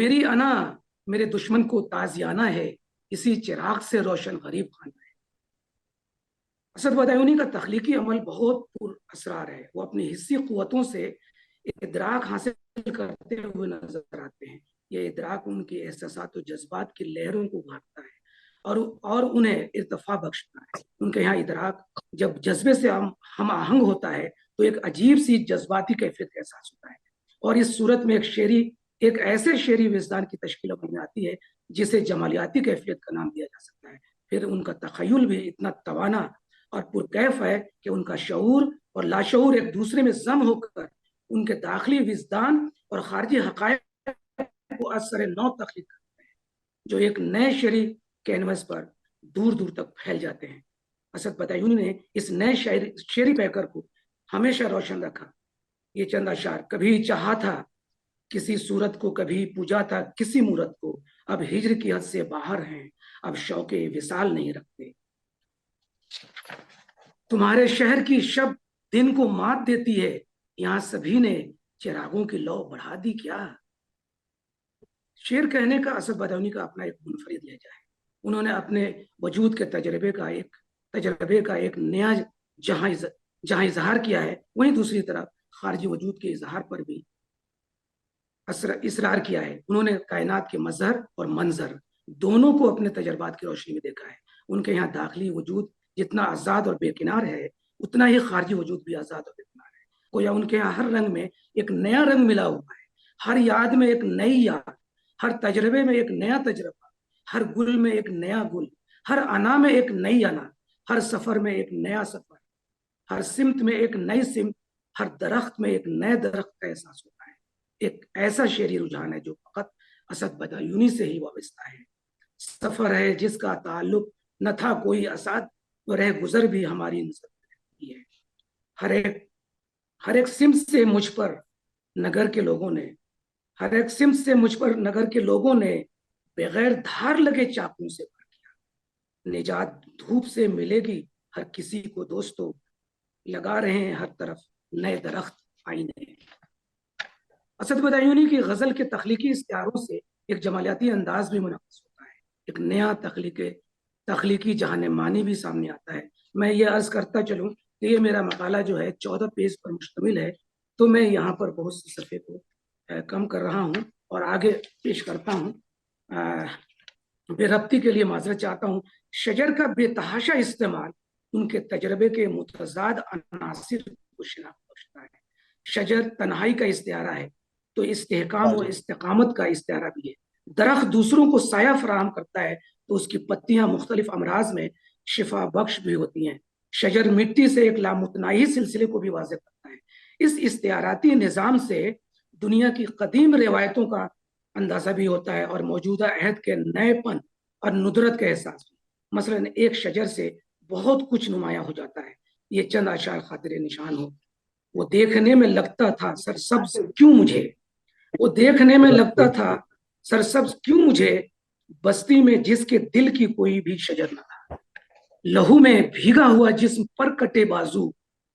میری انا میرے دشمن کو تازیانہ ہے، اسی چراغ سے روشن غریب خانہ ہے۔ اسد بدایونی کا تخلیقی عمل بہت پر اسرار ہے۔ وہ اپنی حسی قوتوں سے ادراک حاصل کرتے ہوئے نظر آتے ہیں۔ یہ ادراک ان کے احساسات و جذبات کی لہروں کو بھاگتا ہے اور انہیں ارتفاع بخشتا ہے۔ ان کے یہاں ادراک جب جذبے سے ہم آہنگ ہوتا ہے تو ایک عجیب سی جذباتی کیفیت کا احساس ہوتا ہے، اور اس صورت میں ایک ایسے شعری وجدان کی تشکیل میں آتی ہے جسے جمالیاتی کیفیت کا نام دیا جا سکتا ہے۔ پھر ان کا تخیل بھی اتنا توانا اور پرکیف ہے کہ ان کا شعور اور لاشعور ایک دوسرے میں ضم ہو کر ان کے داخلی وجدان اور خارجی حقائق کو اثر نو تخلیق کرتے ہیں، جو ایک نئے شعری کینوس پر دور دور تک پھیل جاتے ہیں۔ اسد بدایونی نے اس نئے شعری پیکر کو ہمیشہ روشن رکھا۔ یہ چند اشعار: کبھی چاہا تھا کسی صورت کو، کبھی پوجا تھا کسی مورت کو، اب ہجر کی حد سے باہر ہیں، اب شوق وصال نہیں رکھتے۔ تمہارے شہر کی شب دن کو مات دیتی ہے، یہاں سبھی نے چراغوں کی لو بڑھا دی کیا۔ شعر کہنے کا اسد بدایونی کا اپنا ایک منفرد لہجہ ہے۔ انہوں نے اپنے وجود کے تجربے کا ایک نیا جہاں اظہار کیا ہے، وہیں دوسری طرف خارجی وجود کے اظہار پر بھی اصرار کیا ہے۔ انہوں نے کائنات کے مظہر اور منظر دونوں کو اپنے تجربات کی روشنی میں دیکھا ہے۔ ان کے یہاں داخلی وجود جتنا آزاد اور بے کنار ہے، اتنا ہی خارجی وجود بھی آزاد اور بے کنار ہے۔ گویا ان کے یہاں ہر رنگ میں ایک نیا رنگ ملا ہوا ہے، ہر یاد میں ایک نئی یاد، ہر تجربے میں ایک نیا تجربہ، ہر گل میں ایک نیا گل، ہر انا میں ایک نئی انا، ہر سفر میں ایک نیا سفر، ہر سمت میں ایک نئی سمت، ہر درخت میں ایک نئے درخت کا احساس ہوتا ہے۔ ایک ایسا شعری رجحان ہے جو فقط اسد بدایونی سے ہی وابستہ ہے۔ سفر ہے جس کا تعلق نہ تھا کوئی اسد، رہ گزر بھی ہماری نظر رہتی ہے۔ ہر ایک سمت سے مجھ پر نگر کے لوگوں نے بغیر دھار لگے چاقوں سے وار کیا۔ نجات دھوپ سے ملے گی ہر کسی کو دوستو، لگا رہے ہیں ہر طرف نئے درخت آئینے۔ اسد بدایونی کی غزل کے تخلیقی استعاروں سے ایک جمالیاتی انداز بھی منعکس ہوتا ہے، ایک نیا تخلیقی جہان معنی بھی سامنے آتا ہے۔ میں یہ عرض کرتا چلوں کہ یہ میرا مقالہ جو ہے 14 پیج پر مشتمل ہے، تو میں یہاں پر بہت سے صفحے کو کم کر رہا ہوں اور آگے پیش کرتا ہوں۔ بے ربطی کے لیے معذرت چاہتا ہوں۔ شجر کا بے تحاشا استعمال ان کے تجربے کے متضاد عناصر کو شناخت بخشتا ہے۔ شجر تنہائی کا استعارہ ہے تو استحکام و استقامت کا استعارہ بھی ہے۔ درخت دوسروں کو سایہ فراہم کرتا ہے تو اس کی پتیاں مختلف امراض میں شفا بخش بھی ہوتی ہیں۔ شجر مٹی سے ایک لامتناہی سلسلے کو بھی واضح کرتا ہے۔ اس استعاراتی نظام سے دنیا کی قدیم روایتوں کا اندازہ بھی ہوتا ہے اور موجودہ عہد کے نئے پن اور ندرت کا احساس بھی۔ مثلا ایک شجر سے بہت کچھ نمایاں ہو جاتا ہے۔ یہ چند اشعار خاطر نشان ہو۔ وہ دیکھنے میں لگتا تھا سرسبز کیوں مجھے، بستی میں جس کے دل کی کوئی بھی شجر نہ تھا۔ لہو میں بھیگا ہوا جسم پر کٹے بازو،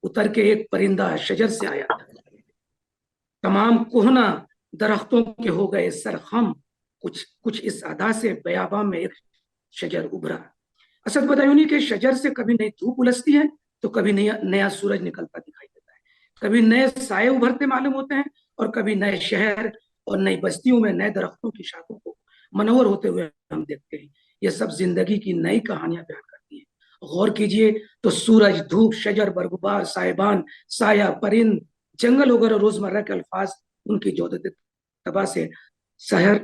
اتر کے ایک پرندہ شجر سے آیا تھا۔ تمام کوہنا درختوں کے ہو گئے سرخم، کچھ اس ادا سے بیاباں میں ایک شجر ابھرا۔ اسد بدایونی کے شجر سے کبھی نئی دھوپ الستی ہے تو کبھی نیا سورج نکلتا دکھائی دیتا ہے، کبھی نئے سائے ابھرتے معلوم ہوتے ہیں اور کبھی نئے شہر اور نئی بستیوں میں نئے درختوں کی شاخوں کو منور ہوتے ہوئے ہم دیکھتے ہیں۔ یہ سب زندگی کی نئی کہانیاں بیان کرتی ہیں۔ غور کیجئے تو سورج، دھوپ، شجر، برگبار، سائبان، سایہ، پرند، جنگل وغیرہ روزمرہ کے الفاظ ان کی جودت طبع سے سحر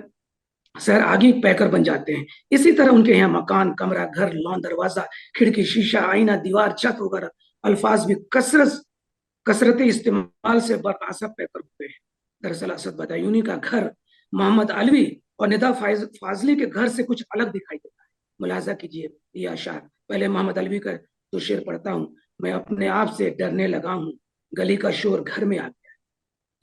آگی پیکر بن جاتے ہیں۔ اسی طرح ان کے یہاں مکان، کمرہ، گھر، لون، دروازہ، کھڑکی، شیشہ، آئینہ، دیوار، چھت وغیرہ الفاظ بھی کثرت استعمال سے برآسا پیکر ہوتے ہیں۔ دراصل اسد بدایونی کا گھر محمد علوی اور ندا فاضلی کے گھر سے کچھ الگ دکھائی دیتا ہے۔ ملاحظہ کیجئے یہ اشعار۔ پہلے محمد علوی کا تو شعر پڑھتا ہوں: میں اپنے آپ سے ڈرنے لگا ہوں، گلی کا شور گھر میں آ گیا،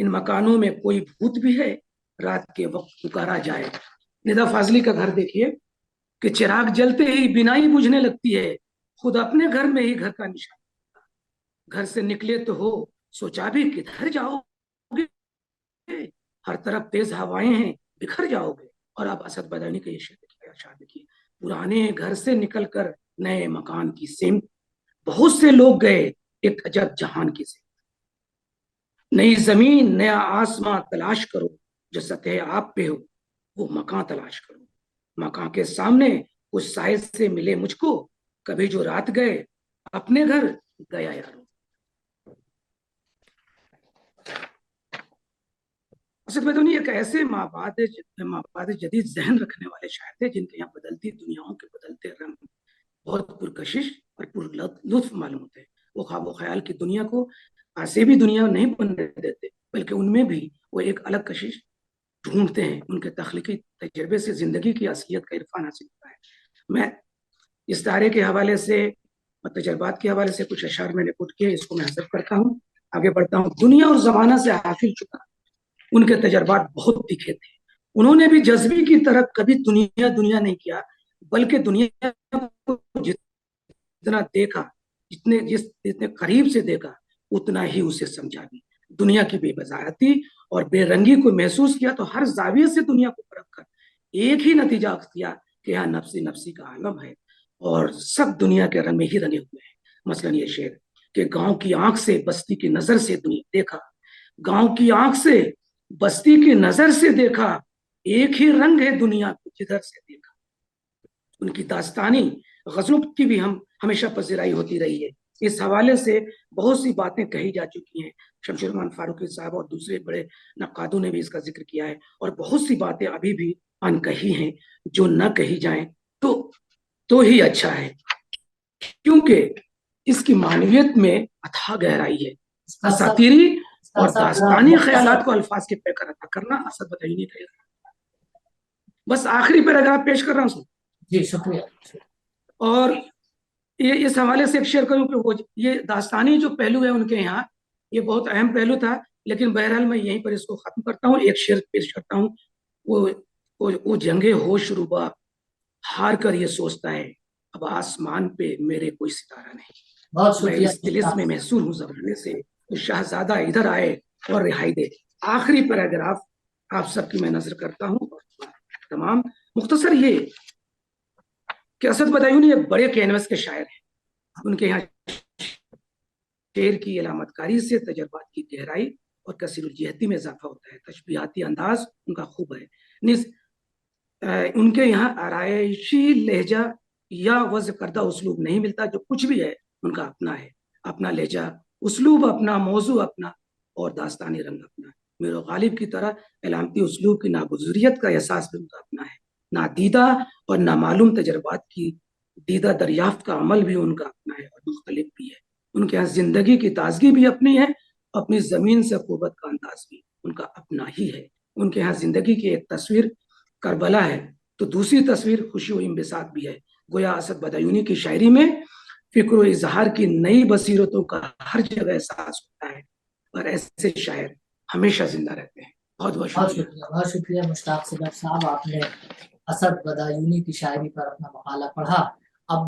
ان مکانوں میں کوئی بھوت بھی ہے، رات کے وقت پکارا جائے۔ ندا فاضلی کا گھر دیکھیے کہ چراغ جلتے ہی بینائی بجھنے لگتی ہے، خود اپنے گھر میں ہی گھر کا نشان، گھر سے نکلے تو ہو سوچا بھی کدھر جاؤ گے، ہر طرف تیز ہوائیں ہیں، بکھر جاؤ گے. اور اب اسد بدانی کا یہ شعر دیکھیے: پرانے گھر سے نکل کر نئے مکان کی سمت، بہت سے لوگ گئے ایک عجب جہان کی سمت. نئی زمین نیا آسمان تلاش کرو، جو سطح آپ پہ ہو وہ مکان تلاش کرو. مکان کے سامنے کچھ سائز سے ملے مجھ کو، کبھی جو رات گئے اپنے گھر گیا یارو. اسد بدانی ایک ایسے مابعد جدید ذہن رکھنے والے شاعر تھے جن کے یہاں بدلتی دنیاؤں کے بدلتے رنگ بہت پرکشش اور پر لطف معلوم ہوتے ہیں. وہ خواب و خیال کی دنیا کو آسیبی دنیا نہیں بننے دیتے، بلکہ ان میں بھی وہ ایک الگ کشش ڈھونڈتے ہیں. ان کے تخلیقی تجربے سے زندگی کی اصلیت کا عرفان حاصل ہوتا ہے. میں اس دائرے کے حوالے سے اور تجربات کے حوالے سے کچھ اشعار میں نے پٹ کیے، اس کو میں حذف کرتا ہوں، آگے بڑھتا ہوں. دنیا اور زمانہ سے حاصل چکا ان کے تجربات بہت تکھے تھے. انہوں نے بھی جذبی کی طرح کبھی دنیا دنیا نہیں کیا، بلکہ دنیا کو جتنا دیکھا، جتنے قریب سے دیکھا، اتنا ہی اسے سمجھا بھی. دنیا کی بے بضاحتی اور بے رنگی کو محسوس کیا تو ہر زاویے سے دنیا کو پرکھ کر ایک ہی نتیجہ کیا کہ یہاں نفسی نفسی کا عالم ہے اور سب دنیا کے رنگ میں ہی رنگے ہوئے ہیں. مثلا یہ شعر کہ گاؤں کی آنکھ سے بستی کی نظر سے دنیا دیکھا، گاؤں کی آنکھ سے بستی کی نظر سے دیکھا، ایک ہی رنگ ہے دنیا کو جدھر سے دیکھا. ان کی داستانی غزلوں کی بھی ہمیشہ پذیرائی ہوتی رہی ہے. اس حوالے سے بہت سی باتیں کہی جا چکی ہیں. شمشیر رحمان فاروقی صاحب اور دوسرے بڑے نقادوں نے بھی اس کا ذکر کیا ہے، اور بہت سی باتیں ابھی بھی انکہی ہیں جو نہ کہی جائیں تو ہی اچھا ہے، کیونکہ اس کی معنویت میں اتھا گہرائی ہے. اساطیری اور داستانی خیالات کو الفاظ کے پیکر عطا کرنا اسد بدعینی کا. بس آخری پیراگراف پیش کر رہا ہوں. جی شکریہ. اور یہ اس حوالے سے ایک شیئر کروں کہ وہ یہ داستانی جو پہلو ہے ان کے یہاں، یہ بہت اہم پہلو تھا، لیکن بہرحال میں یہیں پر اس کو ختم کرتا ہوں. ایک شعر پیش کرتا ہوں. وہ جنگے ہوش روبا ہار کر یہ سوچتا ہے، اب آسمان پہ میرے کوئی ستارہ نہیں. میں اس طلسم میں محصور ہوں زمانے سے، تو شہزادہ ادھر آئے اور رہائی دے. آخری پیراگراف آپ سب کی میں نظر کرتا ہوں. تمام مختصر یہ کہ اسد بدایونی ایک بڑے کینوس کے شاعر ہیں. ان کے یہاں شعر کی علامت کاری سے تجربات کی گہرائی اور کثیر الجہتی میں اضافہ ہوتا ہے. تشبیہاتی انداز ان کا خوب ہے. ان کے یہاں آرائشی لہجہ یا وضع کردہ اسلوب نہیں ملتا. جو کچھ بھی ہے ان کا اپنا ہے، اپنا لہجہ، اسلوب اپنا، موضوع اپنا اور داستانی رنگ اپنا. میرے غالب کی طرح علامتی اسلوب کی ناگزیریت کا احساس بھی ان کا اپنا ہے. نادیدہ اور نامعلوم تجربات کی دیدہ دریافت کا عمل بھی ان کا اپنا ہے اور مختلف بھی ہے. ان کے یہاں زندگی کی تازگی بھی اپنی ہے، اپنی زمین سے قربت کا انداز بھی ان کا اپنا ہی ہے. ان کے یہاں زندگی کی ایک تصویر کربلا ہے تو دوسری تصویر خوشی و انبساط بھی ہے. گویا اسد بدایونی کی شاعری میں فکر و اظہار کی نئی بصیرتوں کا ہر جگہ احساس ہوتا ہے، اور ایسے شاعر ہمیشہ زندہ رہتے ہیں. بہت بہت شکریہ. بہت شکریہ مشتاق صدف صاحب، آپ نے اسد بدایونی کی شاعری پر اپنا مقالہ پڑھا.